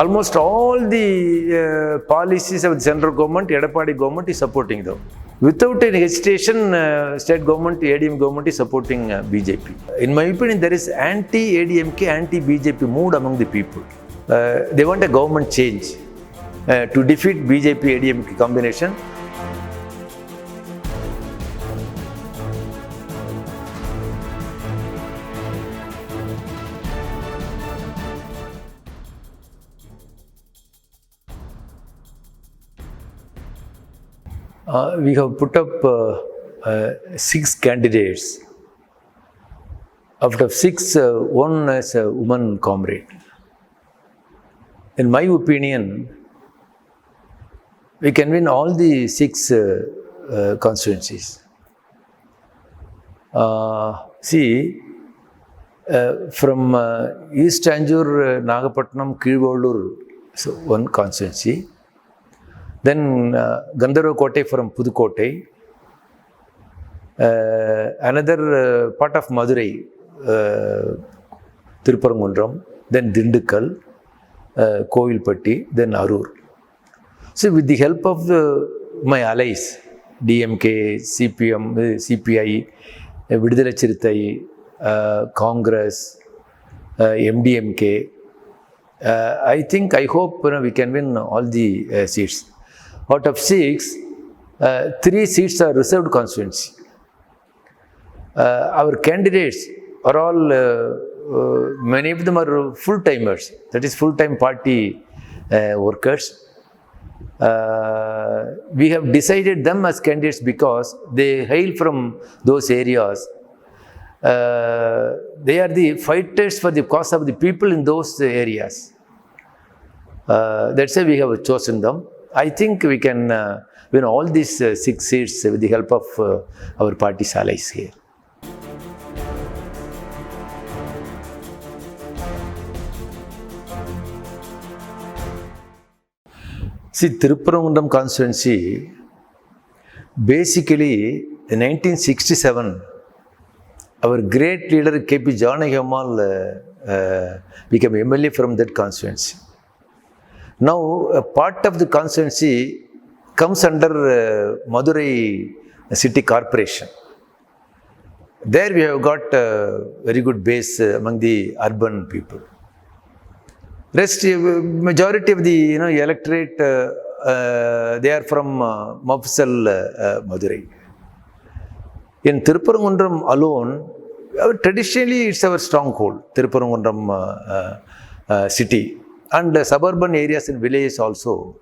almost all the policies of the central government, Edappadi government is supporting them. Without any hesitation, state government, ADM government is supporting BJP. In my opinion, there is anti-ADMK, anti-BJP mood among the people. They want a government change to defeat BJP-ADMK combination. We have put up 6 candidates. Out of 6, one is a woman comrade. In my opinion, we can win all the 6 constituencies. From East Tanjore, Nagapattinam, Kizhvalur, so one constituency. Then Gandharva from Pudukkottai, another part of Madurai, Tirupparamkundram, then Dindikkal, Kovilpatti, then Arur. So with the help of my allies, DMK, CPM, CPI, Vidudhala Chirithai, Congress, MDMK, I hope we can win all the seats. Out of 6, 3 seats are reserved constituency. Our candidates are all, many of them are full-timers, that is full-time party workers. We have decided them as candidates because they hail from those areas. They are the fighters for the cause of the people in those areas. That's why we have chosen them. I think we can win all these 6 seats with the help of our party's allies here. See, Tirupparamkundram constituency, basically in 1967, our great leader K.P. Janaki Ammal became MLA from that constituency. Now, a part of the constituency comes under Madurai City Corporation. There we have got a very good base among the urban people. Rest, majority of the electorate, they are from Mafsal Madurai. In Tirupparamkundram alone, traditionally it's our stronghold, Tirupparamkundram city. And suburban areas and villages also.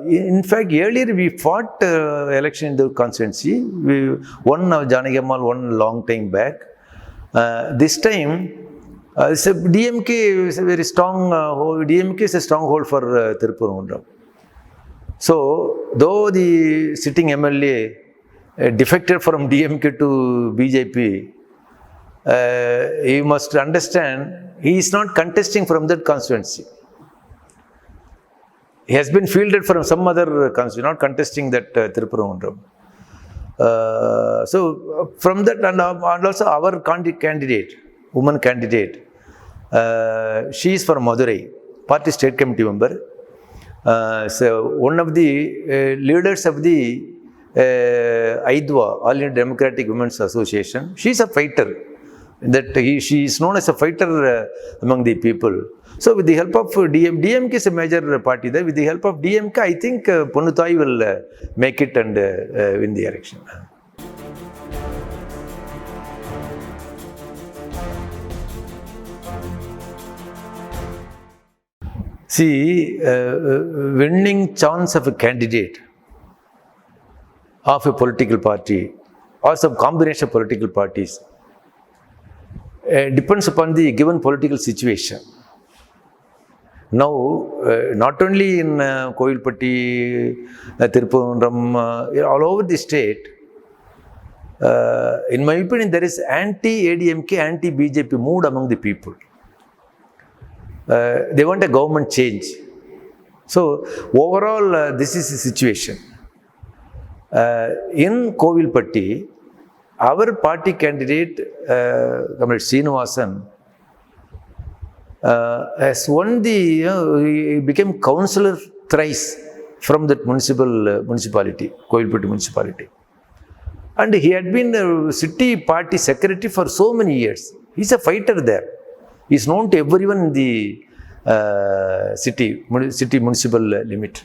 In fact, earlier we fought election in the constituency. We won Janaki Ammal one long time back. This time, DMK is a very strong hold. DMK is a stronghold for Tirupparamkundram. So, though the sitting MLA defected from DMK to BJP, you must understand, he is not contesting from that constituency. He has been fielded from some other constituency, not contesting that Tirupparamkundram. So, from that, and also our candidate, woman candidate, she is from Madurai, party state committee member. So, one of the leaders of the AIDWA, All India Democratic Women's Association, she is a fighter. She is known as a fighter among the people. So with the help of DMK is a major party there. With the help of DMK, I think Ponnuthai will make it and win the election. See, winning chance of a candidate of a political party or some combination of political parties depends upon the given political situation. Now, not only in Kovilpatti, Tirupparamkundram, all over the state, in my opinion, there is anti-ADMK, anti-BJP mood among the people. They want a government change. So, overall, this is the situation. In Kovilpatti, our party candidate, Comrade Srinivasan, has won he became councillor thrice from that municipality, Kovilpatti municipality. And he had been a city party secretary for so many years. He's a fighter there. He's known to everyone in the city municipal limit.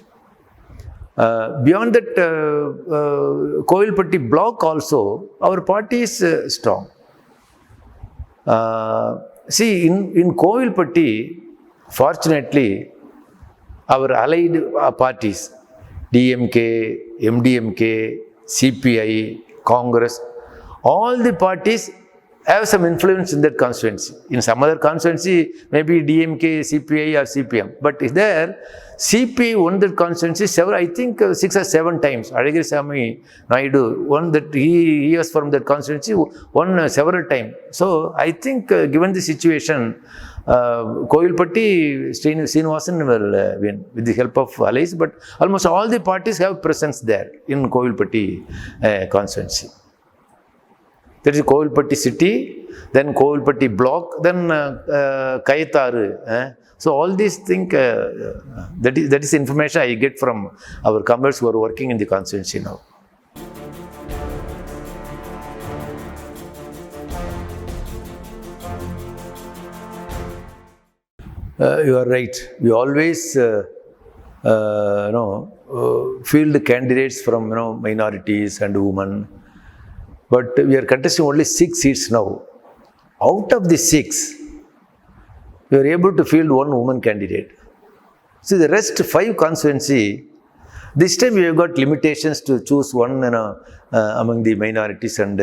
Beyond that, Kovilpatti block also, our party is strong. See, in Kovilpatti, fortunately, our allied parties, DMK, MDMK, CPI, Congress, all the parties have some influence in that constituency. In some other constituency, maybe DMK, CPI or CPM. But there, CPI won that constituency several, I think 6 or 7 times. Azhagiri Sami Naidu won that, he was from that constituency, won several times. So I think given the situation, Kovilpatti, Srinivasan will win with the help of allies, but almost all the parties have presence there in Kovilpatti constituency. That is Kovilpatti city, then Kovilpatti block, then Kayataru. So all these things, that is information I get from our comrades who are working in the constituency now. You are right. We always field candidates from minorities and women. But we are contesting only 6 seats now. Out of the 6, we are able to field 1 woman candidate. So the rest 5 constituency, this time we have got limitations to choose one among the minorities and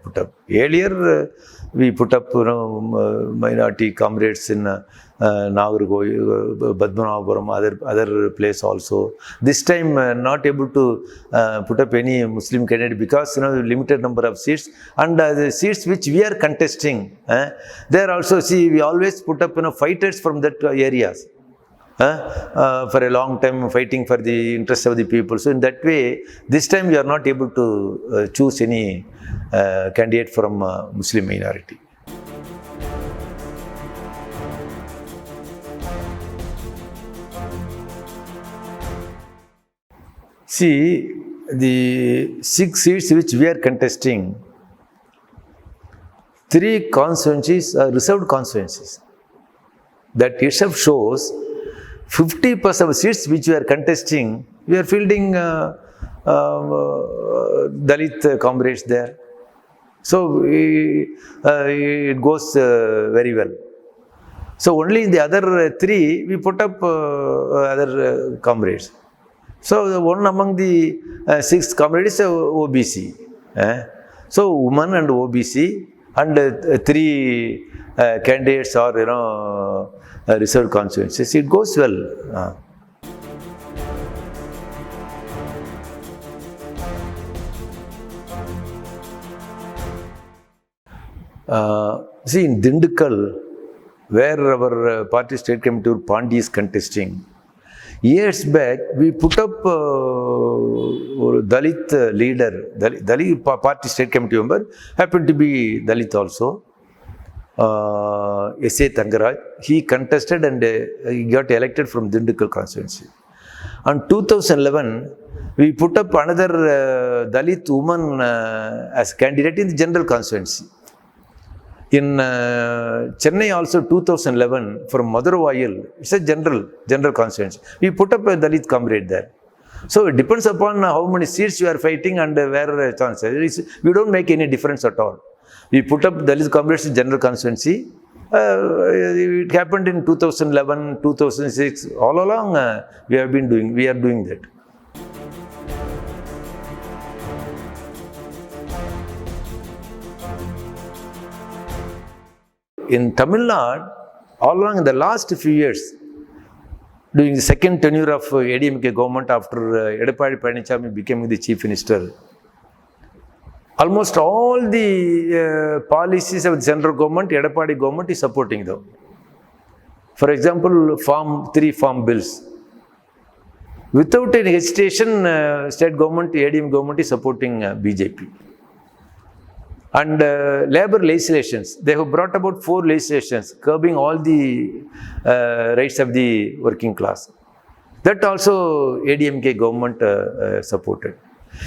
put up. Earlier we put up minority comrades in Nagarkoil, Padmanabhapuram, other place also. This time not able to put up any Muslim candidate because limited number of seats, and the seats which we are contesting, there also see we always put up fighters from that areas. For a long time fighting for the interests of the people. So in that way, this time we are not able to choose any candidate from Muslim minority. See, the 6 seats which we are contesting, 3 constituencies are reserved constituencies. That itself shows 50% of seats which we are contesting, we are fielding Dalit comrades there. So it goes very well. So only in the other 3, we put up other comrades. So one among the 6 comrades is OBC. So women and OBC and 3 candidates are reserved constituencies. It goes well. See, in Dindigul, where our party state committee Pandi is contesting, years back we put up Dalit leader, Dalit party state committee member, happened to be Dalit also. S.A. Tangaraj, he contested and he got elected from Dindigul constituency. In 2011, we put up another Dalit woman as candidate in the general constituency. In Chennai also 2011, from Madurai, it's a general constituency. We put up a Dalit comrade there. So it depends upon how many seats you are fighting and where chances. We don't make any difference at all. We put up Dalit comrades in general constituency. It happened in 2011, 2006. All along we are doing that. In Tamil Nadu, all along in the last few years, during the second tenure of ADMK government after Edappadi Palaniswamy became the chief minister, almost all the policies of the central government, Edappadi government is supporting them. For example, 3 farm bills. Without any hesitation, state government, ADM government is supporting BJP. And labor legislations, they have brought about 4 legislations curbing all the rights of the working class. That also ADMK government supported.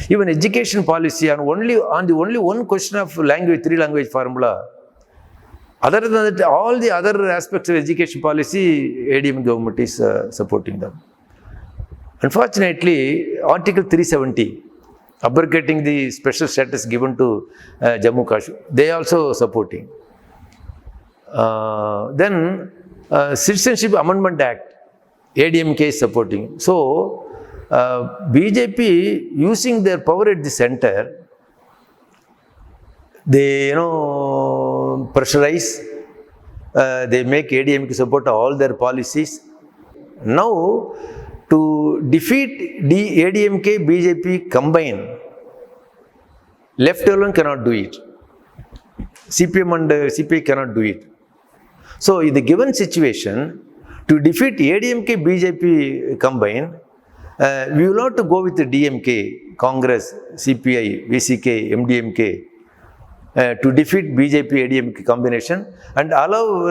Even education policy on the only one question of language, 3 language formula. Other than that, all the other aspects of education policy, ADMK government is supporting them. Unfortunately, Article 370, abrogating the special status given to Jammu Kashmir, they also supporting. Then Citizenship Amendment Act, ADMK is supporting. So BJP using their power at the center, they pressurize, they make ADMK support all their policies. Now to defeat the ADMK, BJP combine, left alone cannot do it. CPM and CPI cannot do it. So in the given situation, to defeat ADMK, BJP combine, we will have to go with the DMK, Congress, CPI, VCK, MDMK, to defeat BJP, ADMK combination, and allow,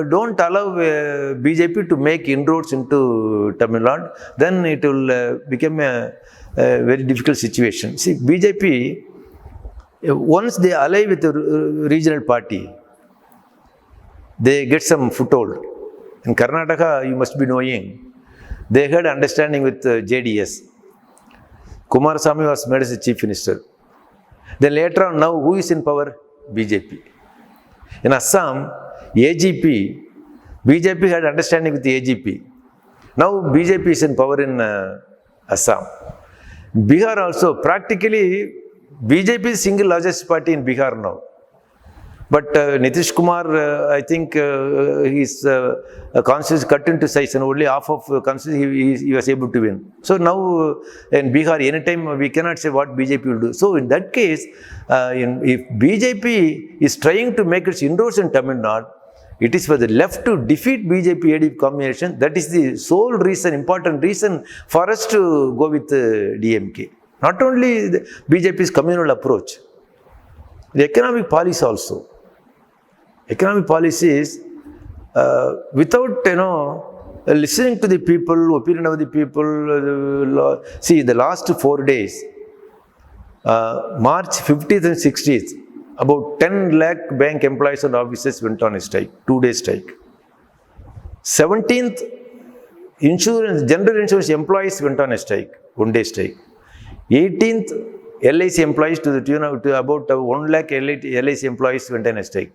don't allow BJP to make inroads into Tamil Nadu. Then it will become a very difficult situation. See, BJP, once they ally with the regional party, they get some foothold. In Karnataka, you must be knowing, they had understanding with JDS. Kumarasamy was made as the chief minister. Then later on, now who is in power? BJP. In Assam, AGP, BJP had understanding with the AGP. Now BJP is in power in Assam. Bihar also, practically, BJP is single largest party in Bihar now. But Nitish Kumar, I think his constituency cut into size, and only half of constituency he was able to win. So now in Bihar, anytime we cannot say what BJP will do. So in that case, if BJP is trying to make its inroads in Tamil Nadu, it is for the left to defeat BJP ADP combination. That is the sole reason, important reason for us to go with DMK. Not only the BJP's communal approach, the economic policy also. Economic policy is without listening to the people, opinion of the people. See, the last 4 days, March 50th and 60th, about 10 lakh bank employees and officers went on a strike, 2-day strike. 17th, general insurance employees went on a strike, 1-day strike. 18th, LIC employees to the tune of about 1 lakh LIC employees went on a strike.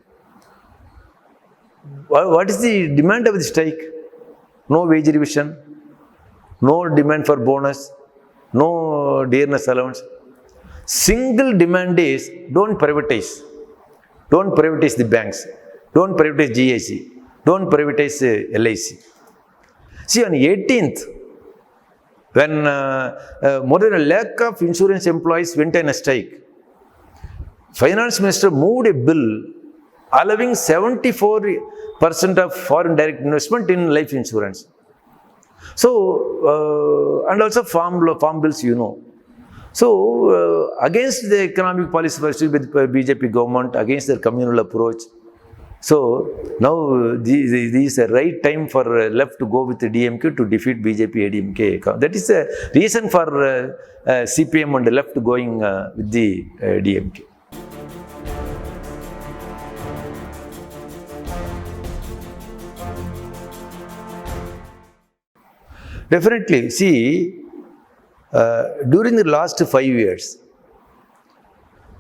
What is the demand of the strike? No wage revision, no demand for bonus, no dearness allowance. Single demand is don't privatize. Don't privatize the banks. Don't privatize GIC. Don't privatize LIC. See, on 18th, when more than 1 lakh of insurance employees went on a strike, Finance Minister moved a bill allowing 74% of foreign direct investment in life insurance. So, and also farm bills, So, against the economic policy pursued with BJP government, against their communal approach. So, now this is the right time for left to go with the DMK to defeat BJP ADMK. That is the reason for CPM and the left going with the DMK. Definitely, see, during the last 5 years,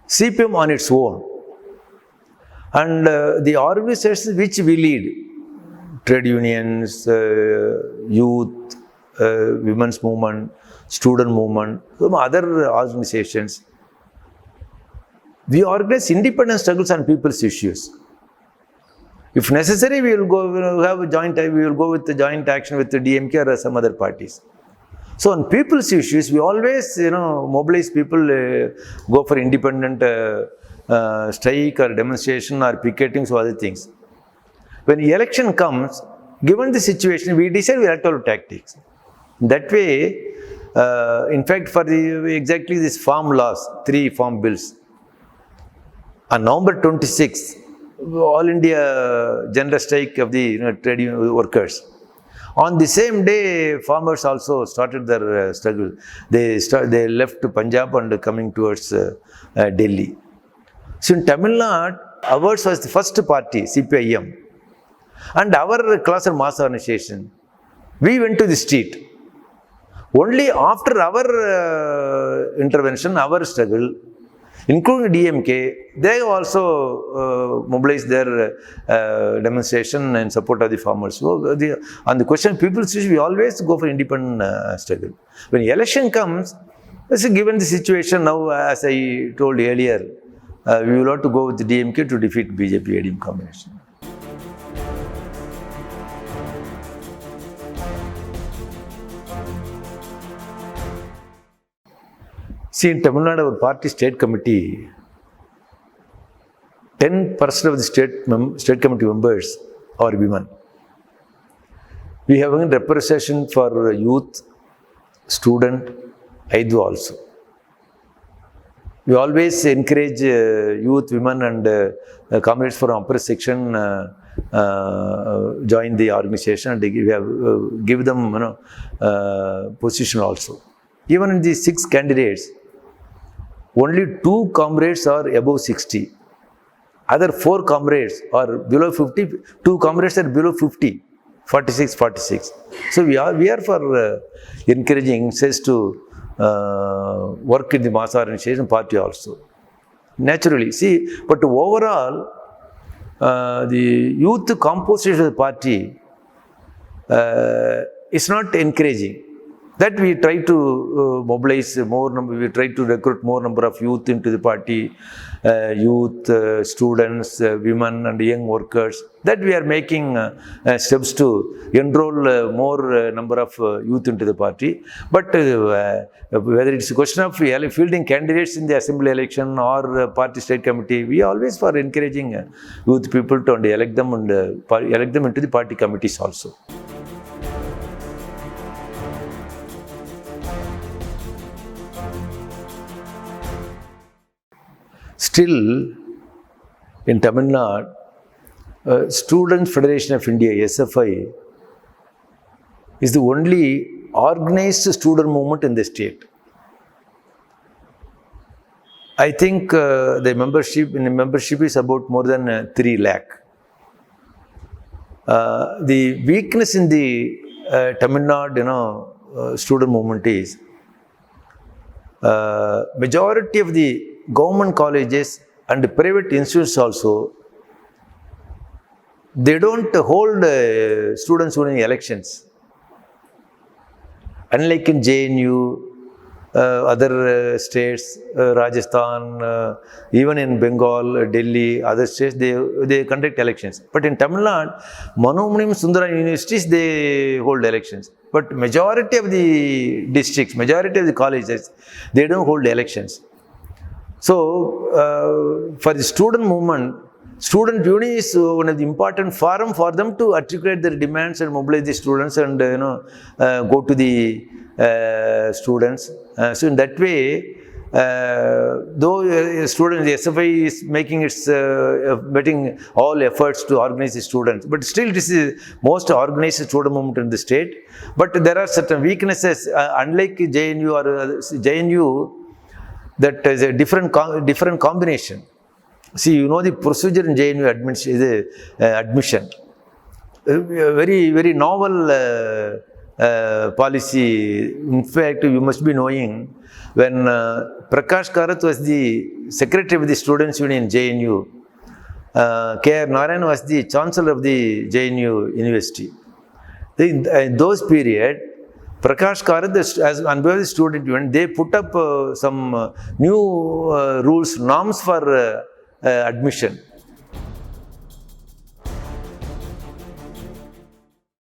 CPM on its own and the organizations which we lead, trade unions, youth, women's movement, student movement, some other organizations, we organize independent struggles on people's issues. If necessary, we will go have a joint. We will go with the joint action with the DMK or some other parties. So on people's issues, we always mobilize people, go for independent strike or demonstration or picketing or other things. When the election comes, given the situation, we decide we have to have tactics. That way, in fact, for exactly this farm laws, 3 farm bills, On November 26th, All India general strike of the trade workers. On the same day, farmers also started their struggle. They left Punjab and coming towards Delhi. So in Tamil Nadu, ours was the first party, CPIM, and our class and mass organization, we went to the street. Only after our intervention, our struggle, including DMK, they also mobilized their demonstration in support of the farmers. So on the question, people say we always go for independent struggle. When election comes, given the situation now, as I told earlier, we will have to go with the DMK to defeat BJP-ADM combination. See, in Tamil Nadu, our party state committee, 10% of the state committee members are women. We have a representation for youth, student, Aidu also. We always encourage youth, women and comrades from upper section join the organization, and we have give them position also. Even in the 6 candidates, only 2 comrades are above 60. Other 4 comrades are below 50. 2 comrades are below 50, 46. So we are for encouraging youngsters to work in the mass organization party also. Naturally, see, but overall, the youth composition of the party is not encouraging. That we try to mobilize more number, we try to recruit more number of youth into the party, youth, students, women and young workers. That we are making steps to enroll more number of youth into the party. But whether it's a question of fielding candidates in the assembly election or party state committee, we always for encouraging youth people to elect them and elect them into the party committees also. Still, in Tamil Nadu, Student Federation of India, SFI, is the only organized student movement in the state. I think the membership is about more than 3 lakh. The weakness in the Tamil Nadu, student movement is majority of the government colleges and private institutes also, they don't hold students winning elections. Unlike in JNU, other states, Rajasthan, even in Bengal, Delhi, other states, they conduct elections. But in Tamil Nadu, Manomaniyam Sundaram universities, they hold elections. But majority of the districts, majority of the colleges, they don't hold elections. So, for the student movement, student union is one of the important forum for them to articulate their demands and mobilize the students and go to the students. So in that way, though students, the SFI is making all efforts to organize the students, but still this is most organized student movement in the state. But there are certain weaknesses, unlike JNU or JNU, that is a different combination. See, you know the procedure in JNU admission. Very novel policy. In fact, you must be knowing, when Prakash Karath was the secretary of the Students' Union in JNU, K.R. Narayan was the chancellor of the JNU University. In those period, Prakash Karath, as on behalf of the student union, they put up some new rules, norms for admission.